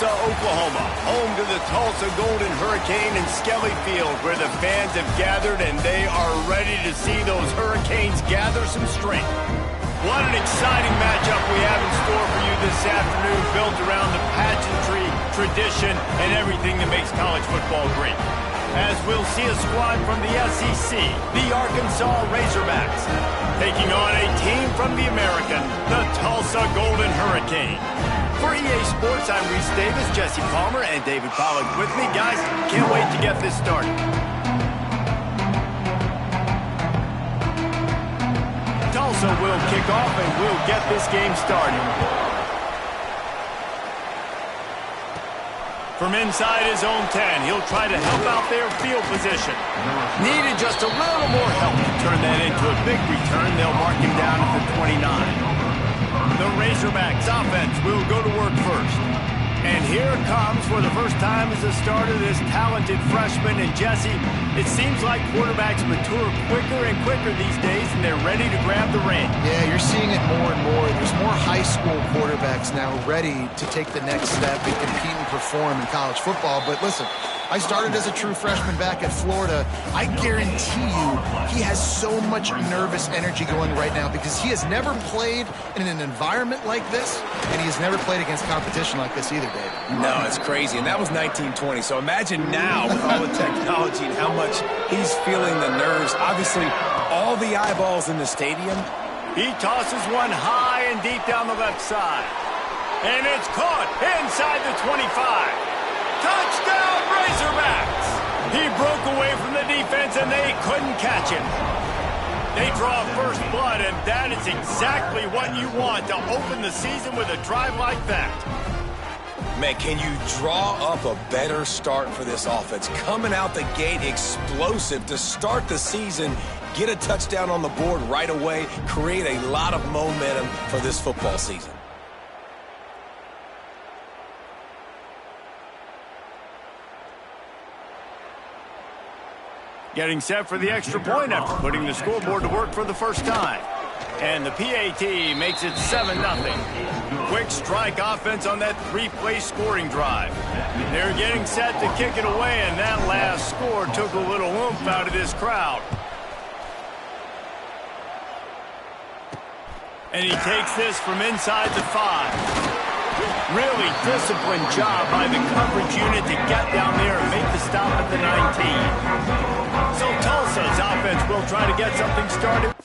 Tulsa, Oklahoma, home to the Tulsa Golden Hurricane in Skelly Field, where the fans have gathered and they are ready to see those Hurricanes gather some strength. What an exciting matchup we have in store for you this afternoon, built around the pageantry, tradition, and everything that makes college football great. As we'll see a squad from the SEC, the Arkansas Razorbacks, taking on a team from the American, the Tulsa Golden Hurricane. For EA Sports, I'm Reese Davis, Jesse Palmer, and David Pollack with me. Guys, can't wait to get this started. Tulsa will kick off and we'll get this game started. From inside his own 10, he'll try to help out their field position. Needed just a little more help to turn that into a big return. They'll mark him down at the 29. The Razorbacks offense will go to work first. And here comes, for the first time as a starter, this talented freshman. And Jesse, it seems like quarterbacks mature quicker and quicker these days, and they're ready to grab the reins. Yeah, you're seeing it more and more. There's more high school quarterbacks now ready to take the next step and compete and perform in college football. But listen, I started as a true freshman back at Florida. I guarantee you he has so much nervous energy going right now because he has never played in an environment like this, and he has never played against competition like this either, Dave. No, it's crazy, and that was 1920. So imagine now with all the technology and how much he's feeling the nerves. Obviously, all the eyeballs in the stadium. He tosses one high and deep down the left side. And it's caught inside the 25. Touchdown, Razorbacks! He broke away from the defense, and they couldn't catch him. They draw first blood, and that is exactly what you want to open the season with a drive like that. Man, can you draw up a better start for this offense? Coming out the gate explosive to start the season, get a touchdown on the board right away, create a lot of momentum for this football season. Getting set for the extra point after putting the scoreboard to work for the first time. And the PAT makes it 7-0. Quick strike offense on that three-play scoring drive. They're getting set to kick it away, and that last score took a little oomph out of this crowd. And he takes this from inside the 5. Really disciplined job by the coverage unit to get down there and make the stop at the 19. So Tulsa's offense will try to get something started.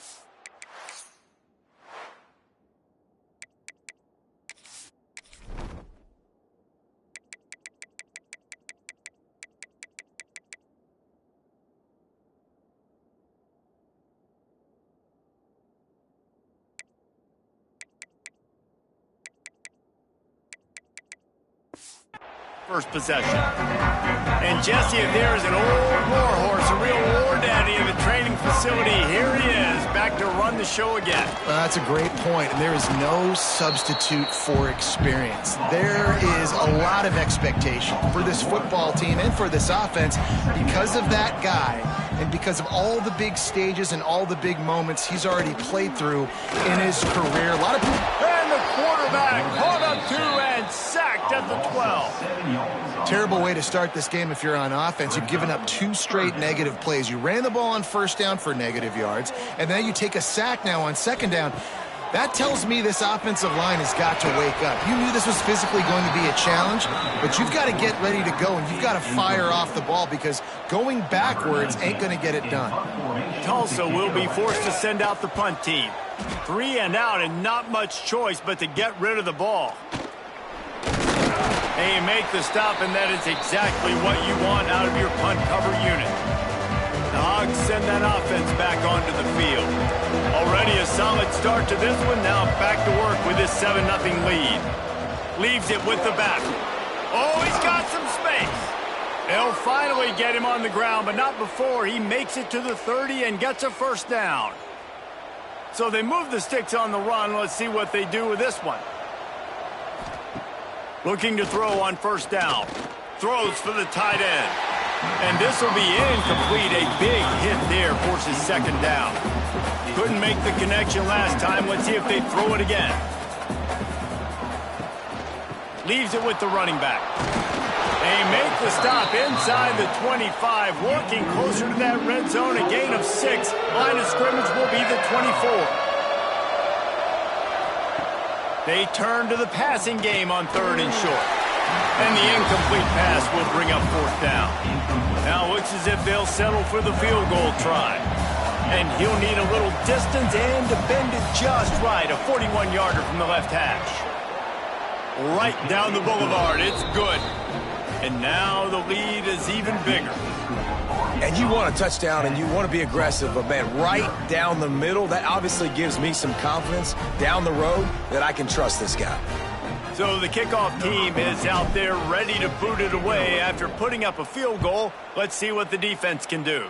First possession. And Jesse, if there is an old war horse, a real war daddy in the training facility, here he is, back to run the show again. That's a great point, and there is no substitute for experience. There is a lot of expectation for this football team and for this offense because of that guy and because of all the big stages and all the big moments he's already played through in his career. A lot of people... And the quarterback caught up to and sacked at the 12. Terrible way to start this game if you're on offense. You've given up 2 straight negative plays. You ran the ball on first down for negative yards, and then you take a sack now on second down. That tells me this offensive line has got to wake up. You knew this was physically going to be a challenge, but you've got to get ready to go, and you've got to fire off the ball because going backwards ain't going to get it done. Tulsa will be forced to send out the punt team. 3 and out and not much choice but to get rid of the ball. They make the stop, and that is exactly what you want out of your punt cover unit. The Hogs send that offense back onto the field. Already a solid start to this one. Now back to work with this 7-0 lead. Leaves it with the back. Oh, he's got some space. They'll finally get him on the ground, but not before he makes it to the 30 and gets a first down. So they move the sticks on the run. Let's see what they do with this one. Looking to throw on first down. Throws for the tight end. And this will be incomplete. A big hit there forces second down. Couldn't make the connection last time. Let's see if they throw it again. Leaves it with the running back. They make the stop inside the 25, working closer to that red zone, a gain of 6. Line of scrimmage will be the 24. They turn to the passing game on 3rd and short. And the incomplete pass will bring up 4th down. Now looks as if they'll settle for the field goal try. And he'll need a little distance and to bend it just right. A 41-yarder from the left hash. Right down the boulevard. It's good. And now the lead is even bigger. And you want a touchdown and you want to be aggressive, but man, right down the middle, that obviously gives me some confidence down the road that I can trust this guy. So the kickoff team is out there ready to boot it away after putting up a field goal. Let's see what the defense can do.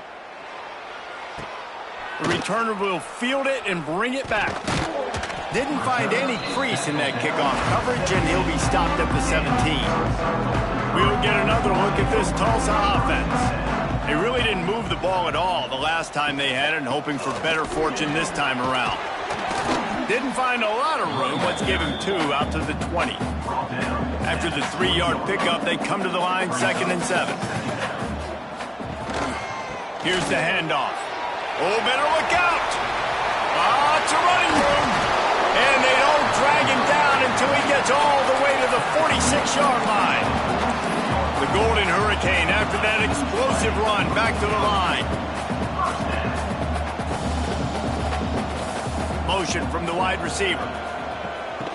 The returner will field it and bring it back. Didn't find any crease in that kickoff coverage, and he'll be stopped at the 17. We'll get another look at this Tulsa offense. They really didn't move the ball at all the last time they had it, and hoping for better fortune this time around. Didn't find a lot of room. Let's give him 2 out to the 20. After the 3-yard pickup, they come to the line, 2nd and 7. Here's the handoff. Oh, better look out. Lots of running room. And they don't drag him down until he gets all the way to the 46-yard line. The Golden Hurricane, after that explosive run, back to the line. Motion from the wide receiver.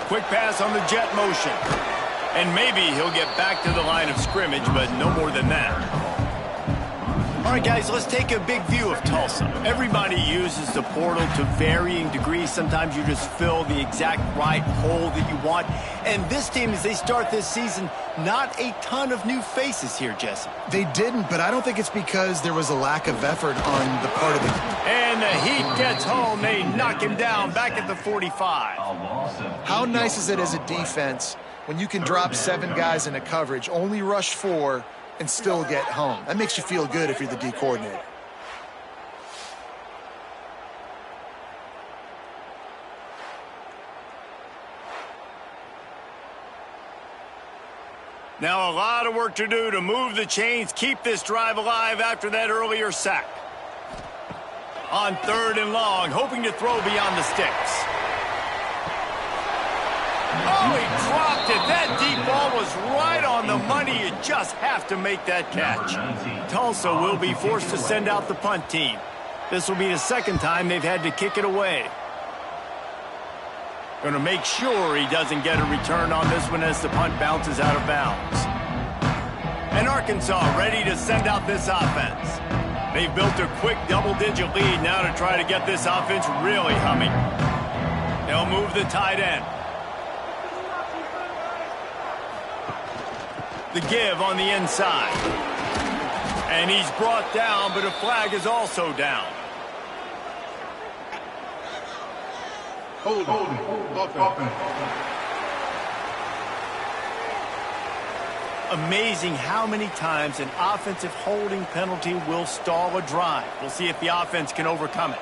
Quick pass on the jet motion. And maybe he'll get back to the line of scrimmage, but no more than that. All right, guys, let's take a big view of Tulsa. Everybody uses the portal to varying degrees. Sometimes you just fill the exact right hole that you want. And this team, as they start this season, not a ton of new faces here, Jesse. They didn't, but I don't think it's because there was a lack of effort on the part of the... And the heat gets home. They knock him down back at the 45. How nice is it as a defense when you can drop 7 guys into coverage, only rush 4, and still get home? That makes you feel good if you're the D coordinator. Now a lot of work to do to move the chains, keep this drive alive after that earlier sack. On 3rd and long, hoping to throw beyond the sticks. Oh, he dropped it. That deep ball was right on the money. You just have to make that catch. Tulsa will be forced to send out the punt team. This will be the 2nd time they've had to kick it away. Going to make sure he doesn't get a return on this one as the punt bounces out of bounds. And Arkansas ready to send out this offense. They've built a quick double-digit lead now to try to get this offense really humming. They'll move the tight end. The give on the inside. And he's brought down, but a flag is also down. Hold on. Amazing how many times an offensive holding penalty will stall a drive. We'll see if the offense can overcome it.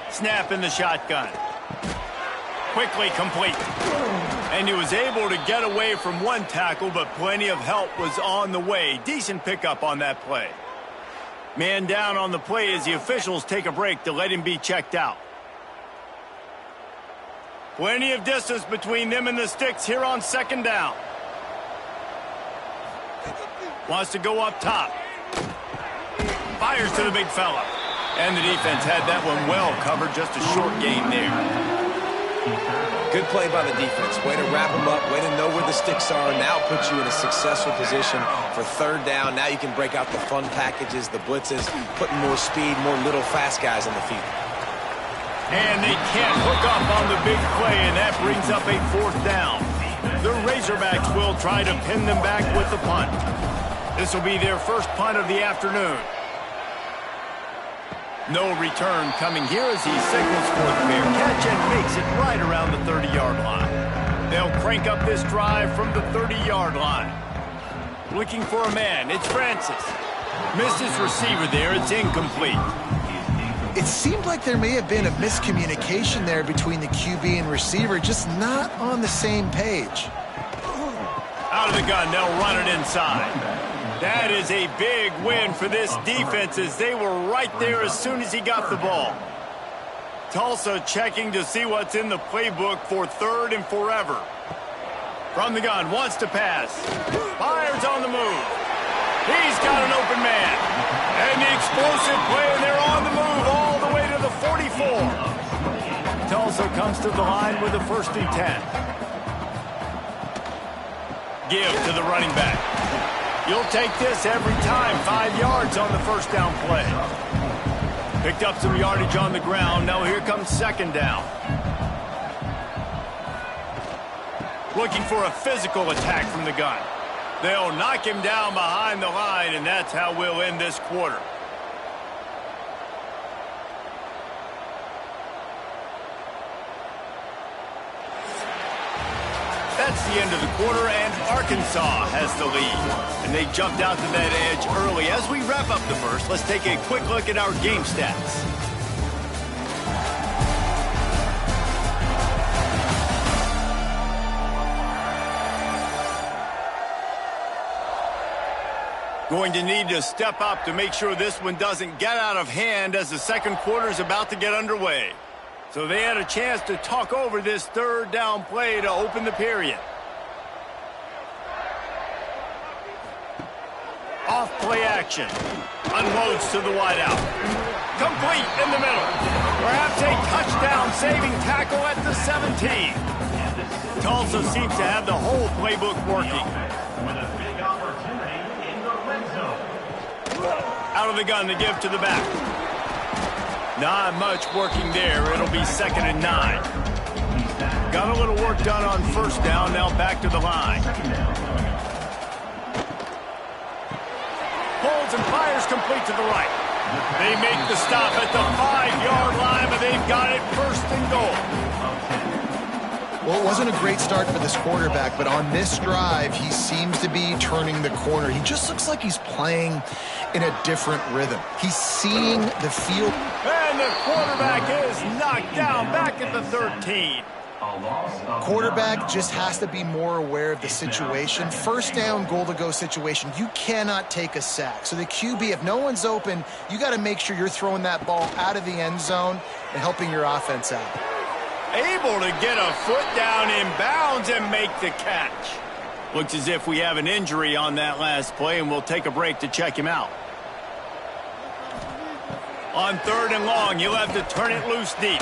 Snap in the shotgun. Quickly complete. And he was able to get away from one tackle, but plenty of help was on the way. Decent pickup on that play. Man down on the play as the officials take a break to let him be checked out. Plenty of distance between them and the sticks here on 2nd down. Wants to go up top. Fires to the big fella. And the defense had that one well covered. Just a short gain there. Good play by the defense. Way to wrap them up. Way to know where the sticks are. Now puts you in a successful position for 3rd down. Now you can break out the fun packages, the blitzes, putting more speed, more little fast guys on the field. And they can't hook up on the big play, and that brings up a 4th down. The Razorbacks will try to pin them back with the punt. This will be their first punt of the afternoon. No return coming here as he signals for the fair catch and makes it right around the 30-yard line. They'll crank up this drive from the 30-yard line. Looking for a man. It's Francis. Missed his receiver there. It's incomplete. It seemed like there may have been a miscommunication there between the QB and receiver, just not on the same page. Out of the gun, they'll run it inside. That is a big win for this defense as they were right there as soon as he got the ball. Tulsa checking to see what's in the playbook for 3rd and forever. From the gun, wants to pass. Fires on the move. He's got an open man. And the explosive play, and they're on the move all the way to the 44. Tulsa comes to the line with a 1st and 10. Give to the running back. You'll take this every time. 5 yards on the 1st down play. Picked up some yardage on the ground. Now here comes 2nd down. Looking for a physical attack from the gun. They'll knock him down behind the line, and that's how we'll end this quarter. That's the end of the quarter, and Arkansas has the lead. And they jumped out to that edge early. As we wrap up the first, let's take a quick look at our game stats. Going to need to step up to make sure this one doesn't get out of hand as the second quarter is about to get underway. So they had a chance to talk over this 3rd down play to open the period. Off play action. Unloads to the wideout. Complete in the middle. Perhaps a touchdown saving tackle at the 17. Tulsa seems to have the whole playbook working. Out of the gun to give to the back. Not much working there. It'll be 2nd and 9. Got a little work done on 1st down. Now back to the line. Pulls and fires complete to the right. They make the stop at the 5-yard line, but they've got it 1st and goal. Well, it wasn't a great start for this quarterback, but on this drive, he seems to be turning the corner. He just looks like he's playing in a different rhythm. He's seeing the field. And the quarterback is knocked down back at the 13. Quarterback just has to be more aware of the situation. 1st down, goal-to-go situation. You cannot take a sack. So the QB, if no one's open, you got to make sure you're throwing that ball out of the end zone and helping your offense out. Able to get a foot down in bounds and make the catch. Looks as if we have an injury on that last play, and we'll take a break to check him out. On 3rd and long, you'll have to turn it loose deep.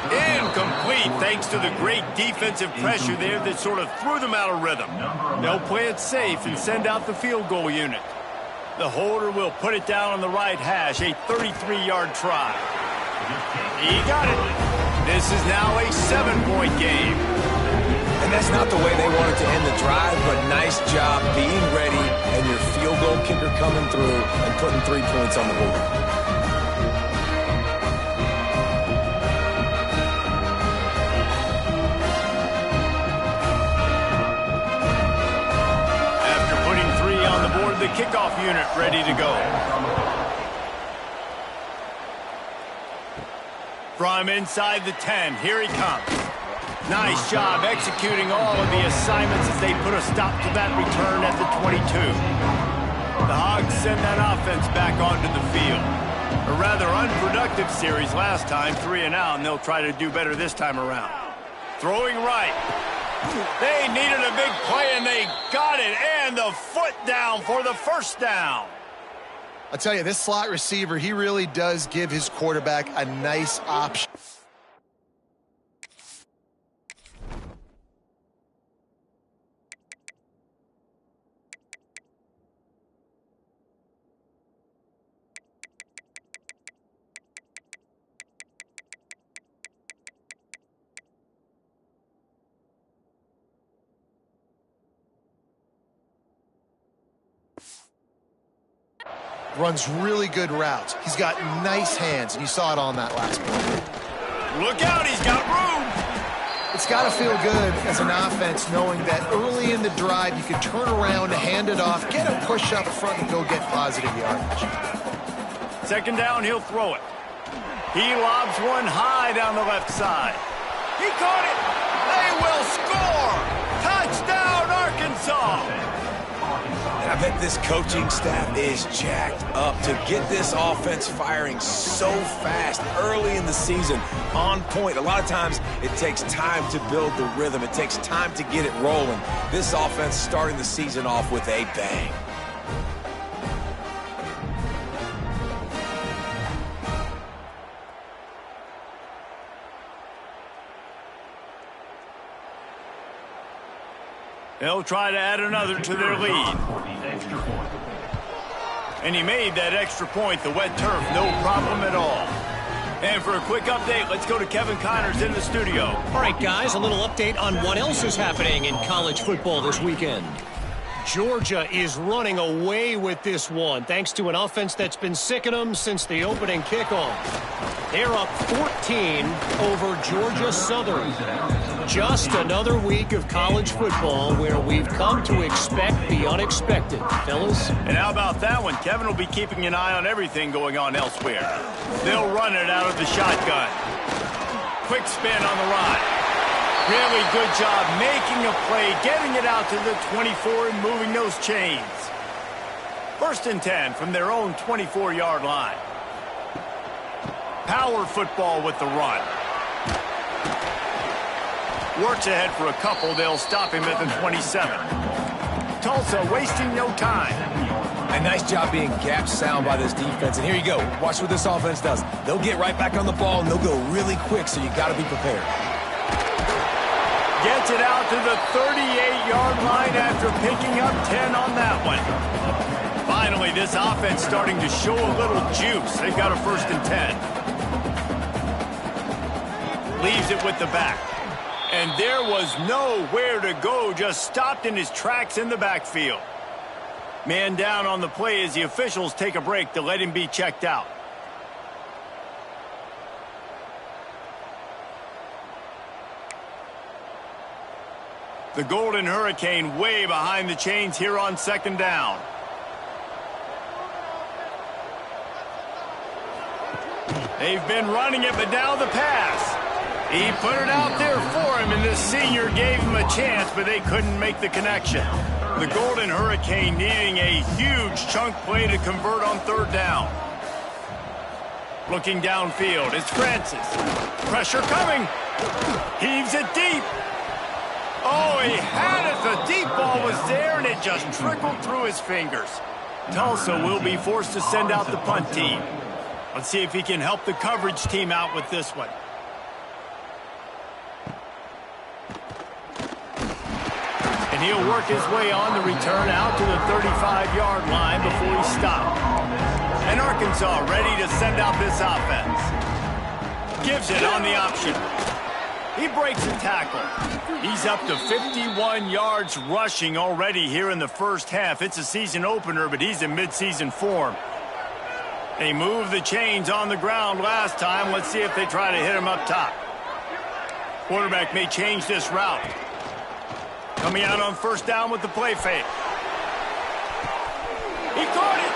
Incomplete, thanks to the great defensive pressure there that sort of threw them out of rhythm. They'll play it safe and send out the field goal unit. The holder will put it down on the right hash, a 33-yard try. He got it. This is now a 7-point game. And that's not the way they wanted to end the drive, but nice job being ready and your field goal kicker coming through and putting 3 points on the board. After putting 3 on the board, the kickoff unit ready to go. From inside the 10, here he comes. Nice job executing all of the assignments as they put a stop to that return at the 22. The Hogs send that offense back onto the field. A rather unproductive series last time, 3 and out, and they'll try to do better this time around. Throwing right. They needed a big play, and they got it, and the foot down for the 1st down. I'll tell you, this slot receiver, he really does give his quarterback a nice option. Runs really good routes. He's got nice hands, and you saw it on that last play. Look out, he's got room. It's got to feel good as an offense knowing that early in the drive you can turn around, hand it off, get a push up front, and go get positive yardage. 2nd down, he'll throw it. He lobs one high down the left side. He caught it. They will score. Touchdown, Arkansas. Arkansas. And I bet this coaching staff is jacked up to get this offense firing so fast early in the season, on point. A lot of times it takes time to build the rhythm. It takes time to get it rolling. This offense starting the season off with a bang. They'll try to add another to their lead. And he made that extra point, the wet turf, no problem at all. And for a quick update, let's go to Kevin Connors in the studio. All right, guys, a little update on what else is happening in college football this weekend. Georgia is running away with this one, thanks to an offense that's been sicking them since the opening kickoff. They're up 14 over Georgia Southern. Just another week of college football where we've come to expect the unexpected, fellas. And how about that one? Kevin will be keeping an eye on everything going on elsewhere. They'll run it out of the shotgun. Quick spin on the run. Really good job making a play, getting it out to the 24 and moving those chains. 1st and 10 from their own 24-yard line. Power football with the run. Works ahead for a couple. They'll stop him at the 27. Tulsa wasting no time. A nice job being gap sound by this defense. And here you go. Watch what this offense does. They'll get right back on the ball, and they'll go really quick, so you got to be prepared. Gets it out to the 38-yard line after picking up 10 on that one. Finally, this offense starting to show a little juice. They've got a 1st and 10. Leaves it with the back. And there was nowhere to go, just stopped in his tracks in the backfield. Man down on the play as the officials take a break to let him be checked out. The Golden Hurricane way behind the chains here on 2nd down. They've been running it, but now the pass. He put it out there for him, and the senior gave him a chance, but they couldn't make the connection. The Golden Hurricane needing a huge chunk play to convert on 3rd down. Looking downfield, it's Francis. Pressure coming. Heaves it deep. Oh, he had it. The deep ball was there, and it just trickled through his fingers. Tulsa will be forced to send out the punt team. Let's see if he can help the coverage team out with this one. And he'll work his way on the return out to the 35-yard line before he stopped. And Arkansas ready to send out this offense. Gives it on the option. He breaks a tackle. He's up to 51 yards rushing already here in the first half. It's a season opener, but he's in midseason form. They moved the chains on the ground last time. Let's see if they try to hit him up top. Quarterback may change this route. Coming out on 1st down with the play fake. He caught it.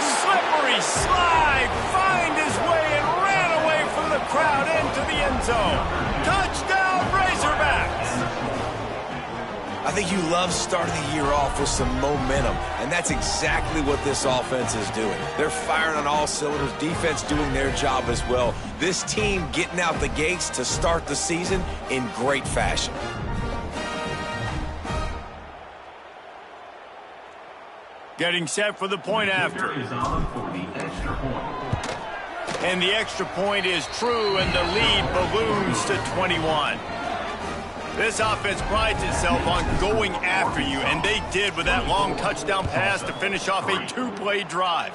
Slippery slide. Find his way and ran away from the crowd into the end zone. Touchdown, Razorbacks. I think you love starting the year off with some momentum, and that's exactly what this offense is doing. They're firing on all cylinders, defense doing their job as well. This team getting out the gates to start the season in great fashion. Getting set for the point after. And the extra point is true, and the lead balloons to 21. This offense prides itself on going after you, and they did with that long touchdown pass to finish off a 2-play drive.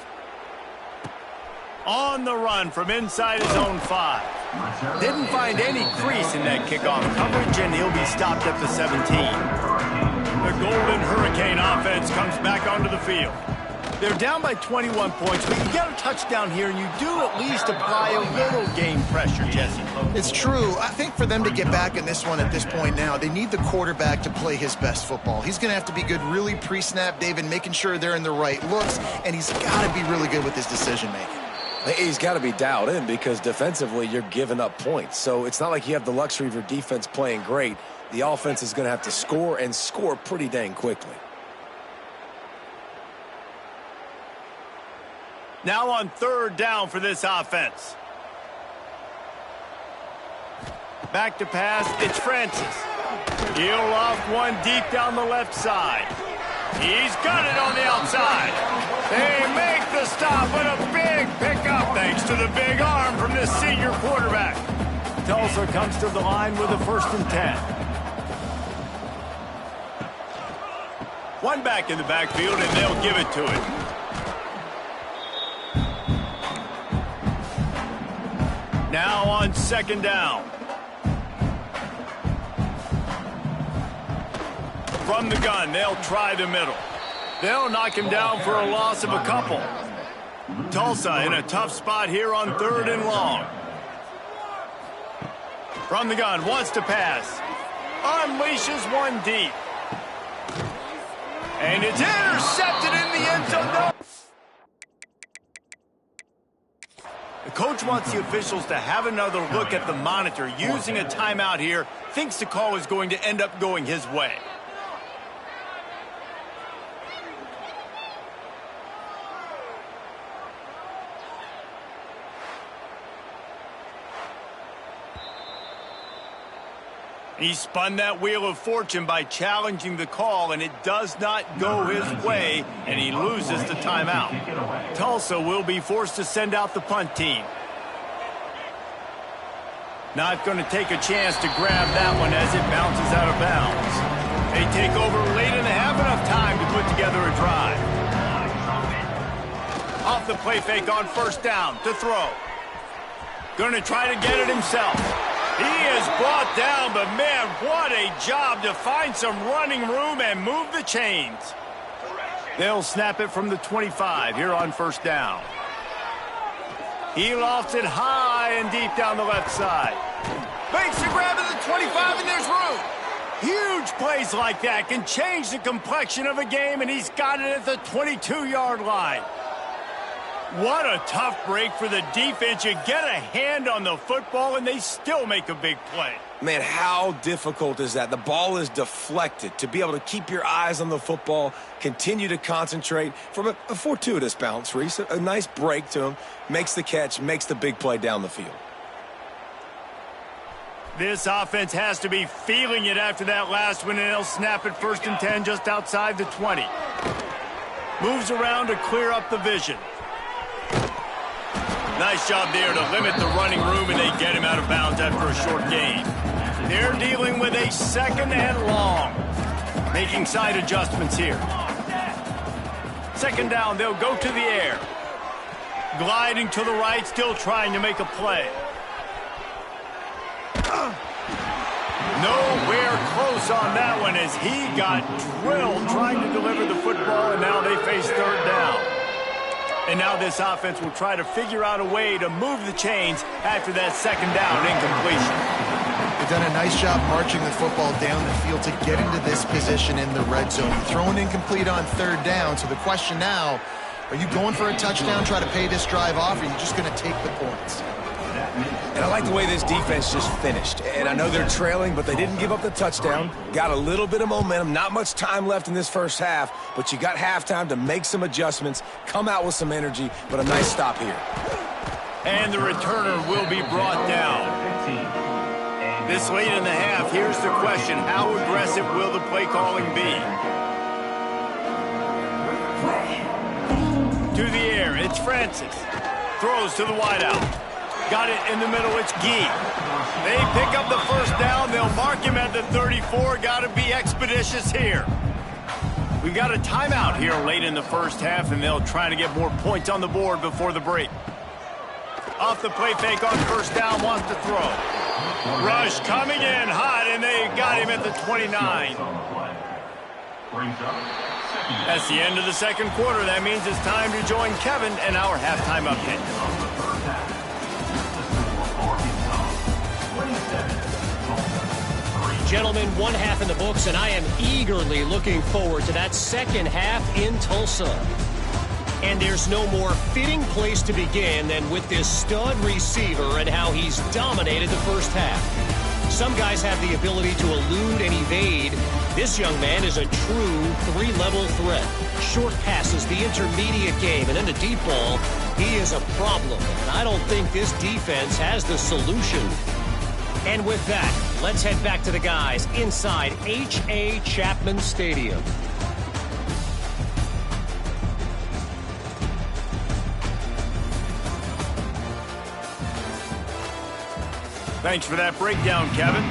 On the run from inside his own 5. Didn't find any crease in that kickoff coverage, and he'll be stopped at the 17. The Golden Hurricane offense comes back onto the field. They're down by 21 points, but you get a touchdown here, and you do at least apply a little game pressure, Jesse. It's true. I think for them to get back in this one at this point now, they need the quarterback to play his best football. He's going to have to be good really pre-snap, David, making sure they're in the right looks, and he's got to be really good with his decision-making. He's got to be dialed in because defensively you're giving up points. So it's not like you have the luxury of your defense playing great. the offense is going to have to score and score pretty dang quickly. Now on third down for this offense. Back to pass, it's Francis. He'll loft one deep down the left side. He's got it on the outside. They make the stop, but a big pickup thanks to the big arm from this senior quarterback. Tulsa comes to the line with a 1st and 10. One back in the backfield, and they'll give it to it. Now on 2nd down. From the gun, they'll try the middle. They'll knock him down for a loss of a couple. Tulsa in a tough spot here on 3rd and long. From the gun, wants to pass. Unleashes one deep. And it's intercepted in the end zone. No. The coach wants the officials to have another look at the monitor using a timeout here. Thinks the call is going to end up going his way. He spun that wheel of fortune by challenging the call, and it does not go his way, and he loses the timeout. Tulsa will be forced to send out the punt team. Not going to take a chance to grab that one as it bounces out of bounds. They take over late and have enough time to put together a drive. Off the play fake on 1st down to throw. Going to try to get it himself. He is brought down, but man, what a job to find some running room and move the chains. They'll snap it from the 25 here on 1st down. He lofts it high and deep down the left side. Makes the grab at the 25, and there's room. Huge plays like that can change the complexion of a game, and he's got it at the 22-yard line. What a tough break for the defense. You get a hand on the football, and they still make a big play. Man, how difficult is that? The ball is deflected. To be able to keep your eyes on the football, continue to concentrate from a fortuitous bounce, Reese. A nice break to him, makes the catch, makes the big play down the field. This offense has to be feeling it after that last one, and they'll snap it 1st and 10 just outside the 20. Moves around to clear up the vision. Nice job there to limit the running room, and they get him out of bounds after a short gain. They're dealing with a 2nd and long. Making side adjustments here. 2nd down, they'll go to the air. Gliding to the right, still trying to make a play. Nowhere close on that one as he got drilled trying to deliver the football, and now they face 3rd down. And now this offense will try to figure out a way to move the chains after that 2nd down incompletion. They've done a nice job marching the football down the field to get into this position in the red zone. You throw an incomplete on 3rd down, so the question now, are you going for a touchdown, try to pay this drive off, or are you just going to take the points? And I like the way this defense just finished. And I know they're trailing, but they didn't give up the touchdown. Got a little bit of momentum. Not much time left in this first half, but you got halftime to make some adjustments, come out with some energy, but a nice stop here. And the returner will be brought down. This late in the half, here's the question. How aggressive will the play calling be? To the air, it's Francis. Throws to the wideout. Got it in the middle, it's Gee. They pick up the 1st down. They'll mark him at the 34. Got to be expeditious here. We've got a timeout here late in the first half, and they'll try to get more points on the board before the break. Off the play fake on 1st down, wants to throw. Rush coming in hot, and they got him at the 29. That's the end of the 2nd quarter. That means it's time to join Kevin and our halftime update. Gentlemen, 1 half in the books, and I am eagerly looking forward to that 2nd half in Tulsa. And there's no more fitting place to begin than with this stud receiver and how he's dominated the first half. Some guys have the ability to elude and evade. This young man is a true three-level threat. Short passes, the intermediate game, and then the deep ball. He is a problem. And I don't think this defense has the solution. And with that, let's head back to the guys inside H.A. Chapman Stadium. Thanks for that breakdown, Kevin.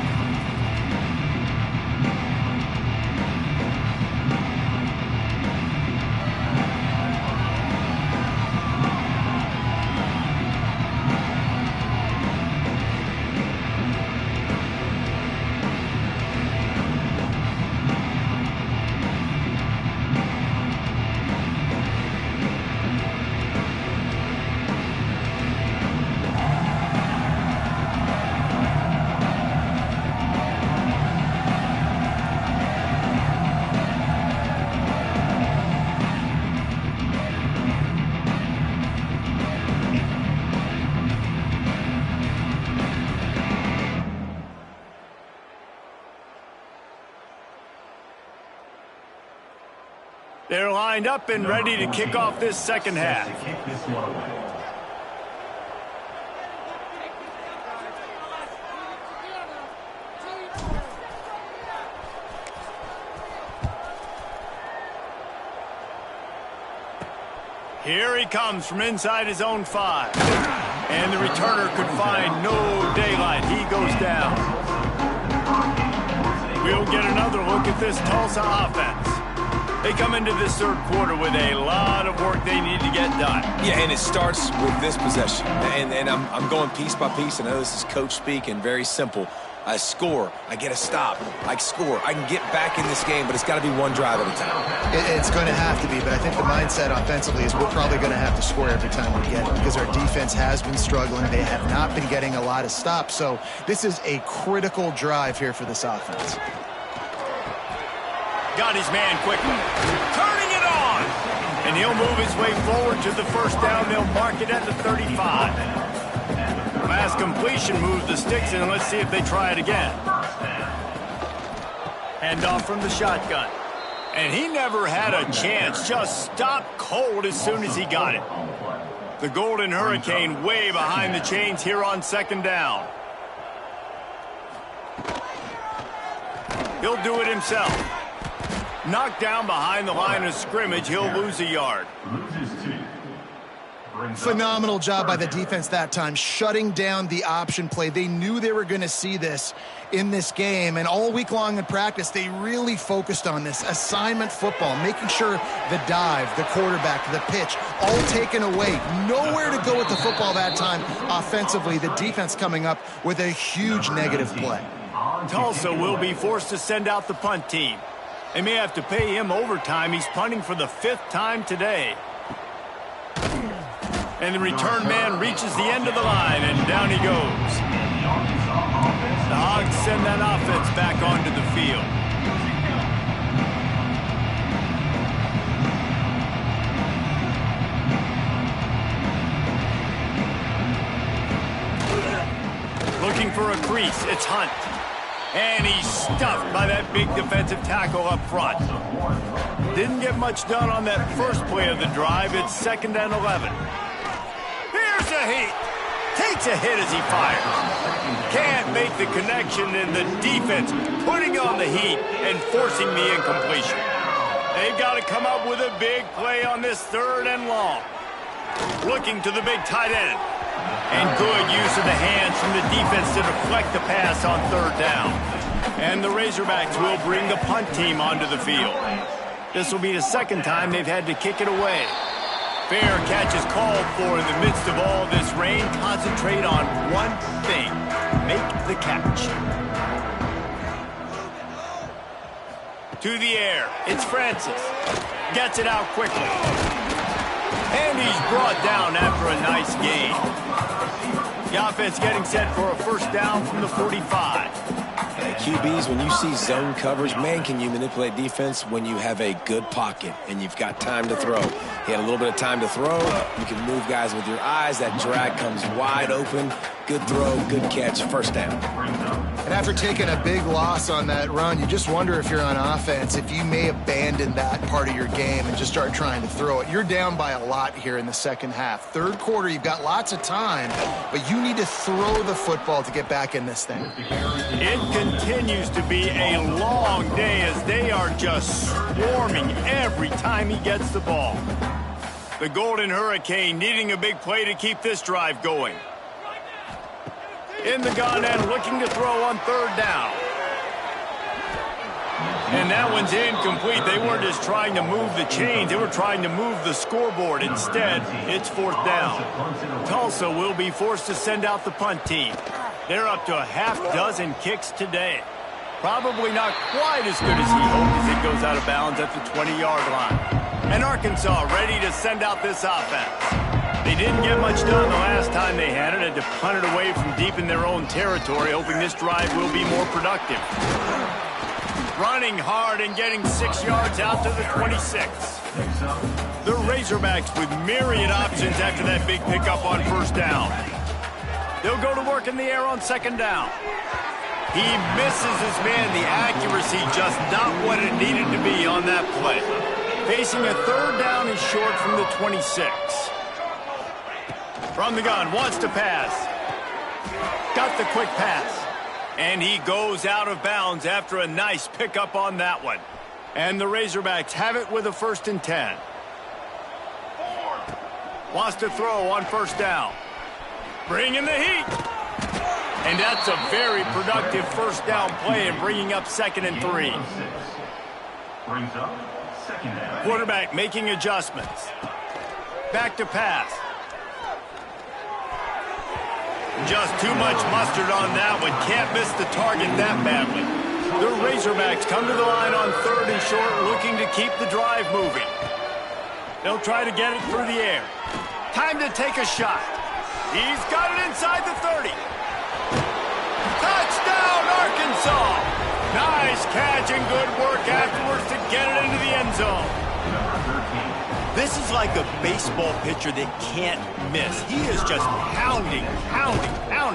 They're lined up and ready to kick off this second half. Here he comes from inside his own 5. And the returner could find no daylight. He goes down. We'll get another look at this Tulsa offense. They come into this third quarter with a lot of work they need to get done. Yeah, and it starts with this possession. And I'm going piece by piece. I know this is coach speak and very simple. I score, I get a stop, I score. I can get back in this game, but it's got to be one drive at a time. It's going to have to be, but I think the mindset offensively is we're probably going to have to score every time we get it because our defense has been struggling. They have not been getting a lot of stops, so this is a critical drive here for this offense. Got his man quickly. Turning it on! And he'll move his way forward to the first down. They'll mark it at the 35. Last completion moves the sticks in. Let's see if they try it again. Hand off from the shotgun. And he never had a chance. Just stopped cold as soon as he got it. The Golden Hurricane way behind the chains here on second down. He'll do it himself. Knocked down behind the line of scrimmage. He'll lose a yard. Phenomenal job by the defense that time, shutting down the option play. They knew they were going to see this in this game, and all week long in practice, they really focused on this assignment football, making sure the dive, the quarterback, the pitch, all taken away. Nowhere to go with the football that time offensively. The defense coming up with a huge negative play. Tulsa will be forced to send out the punt team. They may have to pay him overtime. He's punting for the 5th time today. And the return man reaches the end of the line, and down he goes. The Hogs send that offense back onto the field. Looking for a crease, it's Hunt. And he's stuffed by that big defensive tackle up front. Didn't get much done on that first play of the drive. It's 2nd and 11. Here's a hit. Takes a hit as he fires. Can't make the connection, and the defense putting on the heat and forcing the incompletion. They've got to come up with a big play on this 3rd and long. Looking to the big tight end. And good use of the hands from the defense to deflect the pass on 3rd down. And the Razorbacks will bring the punt team onto the field. This will be the 2nd time they've had to kick it away. Fair catch is called for in the midst of all this rain. Concentrate on one thing. Make the catch. To the air. It's Francis. Gets it out quickly. And he's brought down after a nice gain. The offense getting set for a 1st down from the 45. QBs, when you see zone coverage, man, can you manipulate defense when you have a good pocket and you've got time to throw. He had a little bit of time to throw. You can move guys with your eyes. That drag comes wide open. Good throw, good catch, first down. And after taking a big loss on that run, you just wonder if you're on offense, if you may abandon that part of your game and just start trying to throw it. You're down by a lot here in the second half. Third quarter, you've got lots of time, but you need to throw the football to get back in this thing. It continues to be a long day as they are just swarming every time he gets the ball. The Golden Hurricane needing a big play to keep this drive going. In the gun and looking to throw on third down. And that one's incomplete. They weren't just trying to move the chains. They were trying to move the scoreboard. Instead, it's fourth down. Tulsa will be forced to send out the punt team. They're up to a half dozen kicks today. Probably not quite as good as he hoped as it goes out of bounds at the 20-yard line. And Arkansas ready to send out this offense. They didn't get much done the last time they had it. Had to punt it away from deep in their own territory, hoping this drive will be more productive. Running hard and getting 6 yards out to the 26. The Razorbacks with myriad options after that big pickup on first down. They'll go to work in the air on second down. He misses his man. The accuracy just not what it needed to be on that play. Facing a third down and short from the 26. From the gun, wants to pass. Got the quick pass. And he goes out of bounds after a nice pickup on that one. And the Razorbacks have it with a 1st and 10. Wants to throw on first down. Bringing the heat. And that's a very productive first down play and bringing up 2nd and 3. Quarterback making adjustments. Back to pass. Just too much mustard on that one. Can't miss the target that badly. The Razorbacks come to the line on 3rd and short, looking to keep the drive moving. They'll try to get it through the air. Time to take a shot. He's got it inside the 30. Touchdown, Arkansas! Nice catch and good work afterwards to get it into the end zone. This is like a baseball pitcher that can't miss. He is just pounding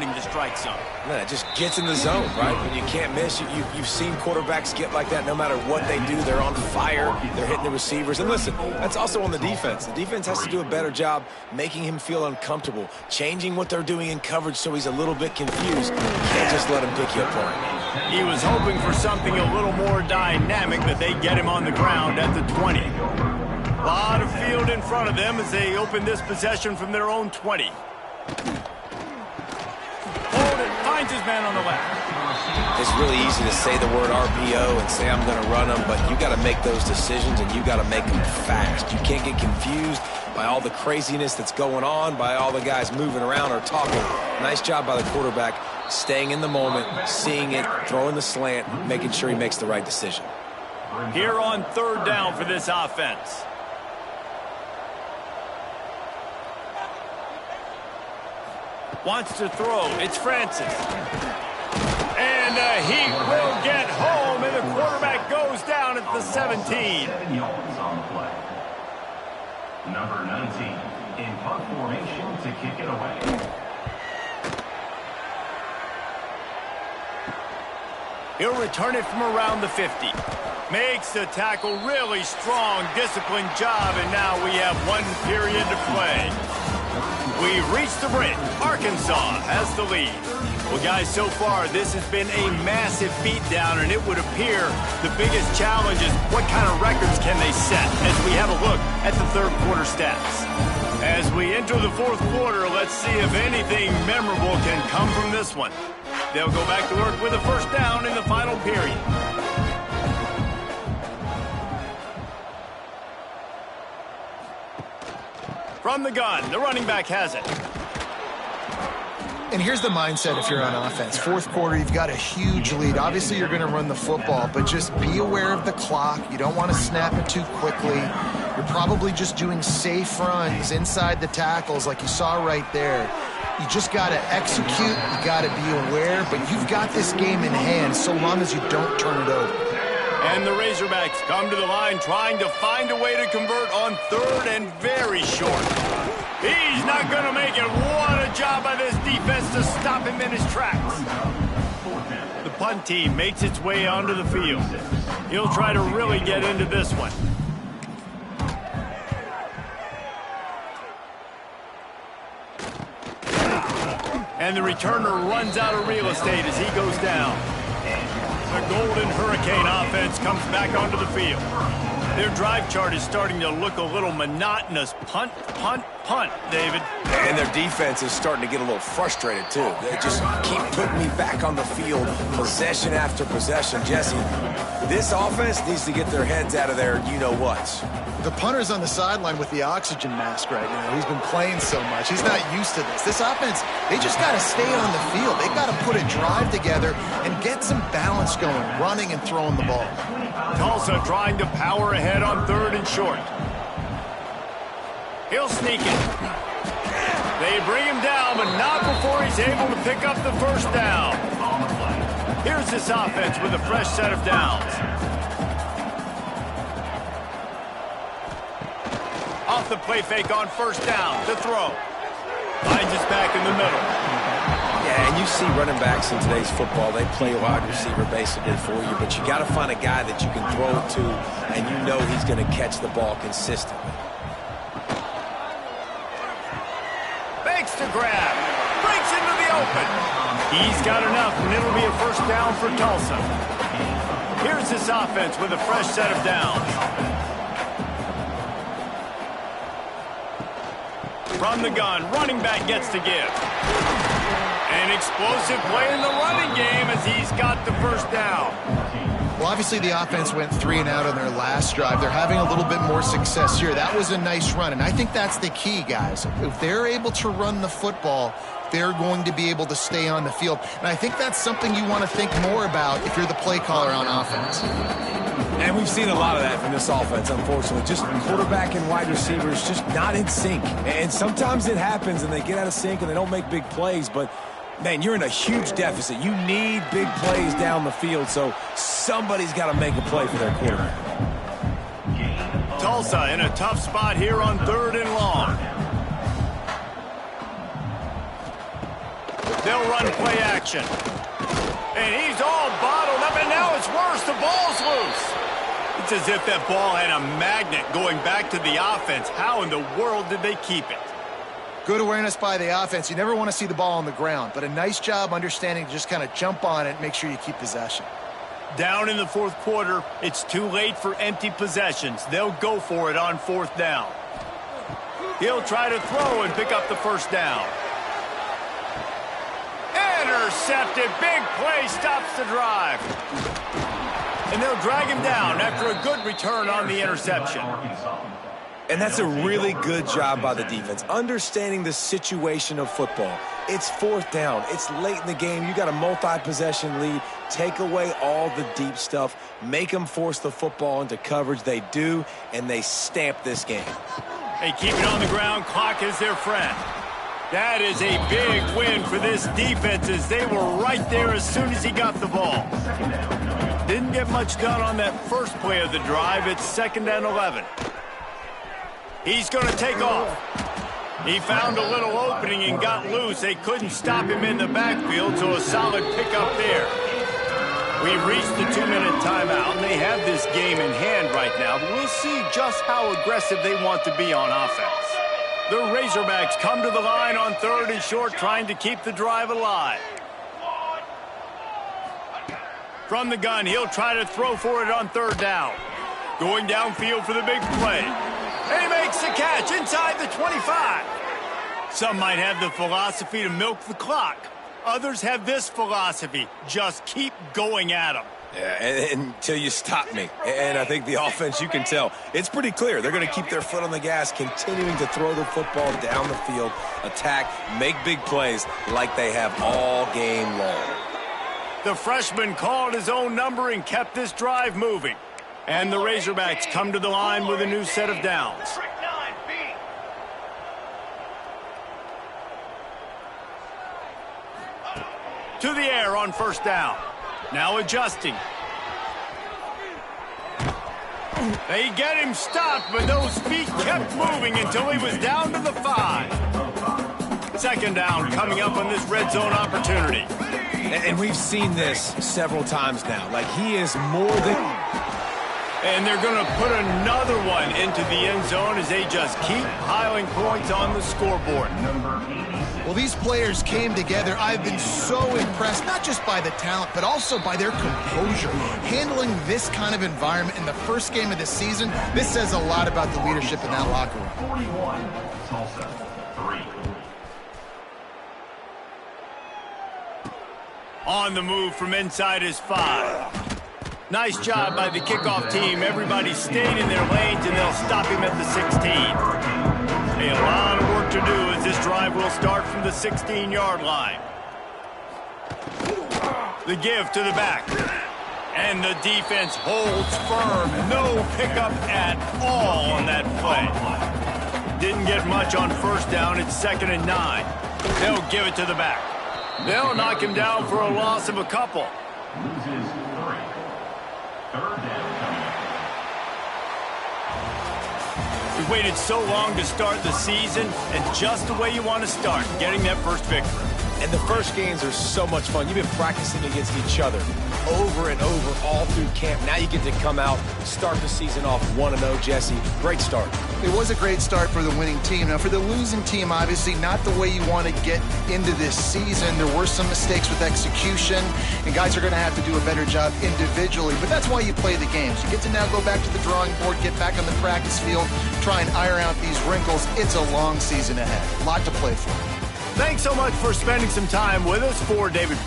the strike zone. Man, it just gets in the zone, right? When you can't miss, you've seen quarterbacks get like that no matter what they do. They're on fire. They're hitting the receivers. And listen, that's also on the defense. The defense has to do a better job making him feel uncomfortable, changing what they're doing in coverage so he's a little bit confused. You can't just let him pick you apart. He was hoping for something a little more dynamic, but they get him on the ground at the 20. A lot of field in front of them as they open this possession from their own 20. Holden finds his man on the left. It's really easy to say the word RPO and say I'm going to run them, but you got to make those decisions and you got to make them fast. You can't get confused by all the craziness that's going on, by all the guys moving around or talking. Nice job by the quarterback, staying in the moment, seeing it, throwing the slant, making sure he makes the right decision. Here on 3rd down for this offense. Wants to throw. It's Francis. And he will get home, and the quarterback goes down at the 17. 7 yards on the play. Number 19 in punt formation to kick it away. He'll return it from around the 50. Makes the tackle, really strong, disciplined job, and now we have 1 period to play. We've reached the bridge. Arkansas has the lead. Well, guys, so far, this has been a massive beatdown, and it would appear the biggest challenge is what kind of records can they set as we have a look at the 3rd quarter stats. As we enter the 4th quarter, let's see if anything memorable can come from this one. They'll go back to work with a 1st down in the final period. From the gun, the running back has it. And here's the mindset if you're on offense. 4th quarter, you've got a huge lead. Obviously, you're going to run the football, but just be aware of the clock. You don't want to snap it too quickly. You're probably just doing safe runs inside the tackles like you saw right there. You just got to execute. You got to be aware, but you've got this game in hand so long as you don't turn it over. And the Razorbacks come to the line trying to find a way to convert on 3rd and very short. He's not going to make it. What a job by this defense to stop him in his tracks. The punt team makes its way onto the field. He'll try to really get into this one. And the returner runs out of real estate as he goes down. The Golden Hurricane offense comes back onto the field. Their drive chart is starting to look a little monotonous. Punt, punt, punt, David. And their defense is starting to get a little frustrated, too. They just keep putting me back on the field, possession after possession. Jesse, this offense needs to get their heads out of their you-know-whats. The punter's on the sideline with the oxygen mask right now. He's been playing so much. He's not used to this. This offense, they just got to stay on the field. They've got to put a drive together and get some balance going, running and throwing the ball. Tulsa trying to power ahead on 3rd and short. He'll sneak it. They bring him down, but not before he's able to pick up the first down. Here's this offense with a fresh set of downs. Off the play fake on 1st down to throw. Finds us back in the middle. Yeah, and you see running backs in today's football, they play wide receiver basically for you, but you got to find a guy that you can throw it to, and you know he's going to catch the ball consistently. Fakes to grab. Breaks into the open. He's got enough, and it'll be a 1st down for Tulsa. Here's this offense with a fresh set of downs. From the gun, running back gets to give. An explosive play in the running game as he's got the 1st down. Well, obviously the offense went 3 and out on their last drive. They're having a little bit more success here. That was a nice run, and I think that's the key, guys. If they're able to run the football, they're going to be able to stay on the field. And I think that's something you want to think more about if you're the play caller on offense. And we've seen a lot of that from this offense, unfortunately. Just quarterback and wide receivers just not in sync. And sometimes it happens and they get out of sync and they don't make big plays. But, man, you're in a huge deficit. You need big plays down the field, so somebody's got to make a play for their quarterback. Tulsa in a tough spot here on 3rd and long. They'll run play action. And he's all bottled up, and now it's worse. The ball's loose. It's as if that ball had a magnet going back to the offense. How in the world did they keep it? Good awareness by the offense. You never want to see the ball on the ground, but a nice job understanding to just kind of jump on it and make sure you keep possession. Down in the 4th quarter, it's too late for empty possessions. They'll go for it on 4th down. He'll try to throw and pick up the 1st down. Intercepted. Big play stops the drive. And they'll drag him down after a good return on the interception. And that's a really good job by the defense, understanding the situation of football. It's 4th down. It's late in the game. You got a multi-possession lead. Take away all the deep stuff. Make them force the football into coverage. They do, and they stamp this game. They keep it on the ground. Clock is their friend. That is a big win for this defense as they were right there as soon as he got the ball. Didn't get much done on that first play of the drive. It's 2nd and 11. He's going to take off. He found a little opening and got loose. They couldn't stop him in the backfield, so a solid pickup there. We've reached the 2-minute timeout, and they have this game in hand right now, but we'll see just how aggressive they want to be on offense. The Razorbacks come to the line on 3rd and short, trying to keep the drive alive. From the gun, he'll try to throw for it on 3rd down. Going downfield for the big play. And he makes the catch inside the 25. Some might have the philosophy to milk the clock. Others have this philosophy: just keep going at them. Yeah, until you stop me. And I think the offense, you can tell, it's pretty clear. They're going to keep their foot on the gas, continuing to throw the football down the field, attack, make big plays like they have all game long. The freshman called his own number and kept this drive moving. And the Razorbacks come to the line with a new set of downs. To the air on 1st down. Now adjusting. They get him stopped, but those feet kept moving until he was down to the 5. 2nd down coming up on this red zone opportunity. And we've seen this several times now. Like, he is more than... And they're going to put another one into the end zone as they just keep piling points on the scoreboard. Well, these players came together. I've been so impressed, not just by the talent, but also by their composure. Handling this kind of environment in the first game of the season, this says a lot about the leadership in that locker room. 41, Tulsa, 3. On the move from inside his 5. Nice job by the kickoff team. Everybody stayed in their lanes, and they'll stop him at the 16. A lot of work to do as this drive will start from the 16-yard line. The give to the back. And the defense holds firm. No pickup at all on that play. Didn't get much on first down. It's 2nd and 9. They'll give it to the back. They'll knock him down for a loss of a couple. Loses 3. 3rd down coming up. We waited so long to start the season, and just the way you want to start, getting that first victory. And the first games are so much fun. You've been practicing against each other over and over all through camp. Now you get to come out, start the season off 1-0, Jesse. Great start. It was a great start for the winning team. Now, for the losing team, obviously not the way you want to get into this season. There were some mistakes with execution, and guys are going to have to do a better job individually. But that's why you play the games. You get to now go back to the drawing board, get back on the practice field, try and iron out these wrinkles. It's a long season ahead. A lot to play for. Thanks so much for spending some time with us. For David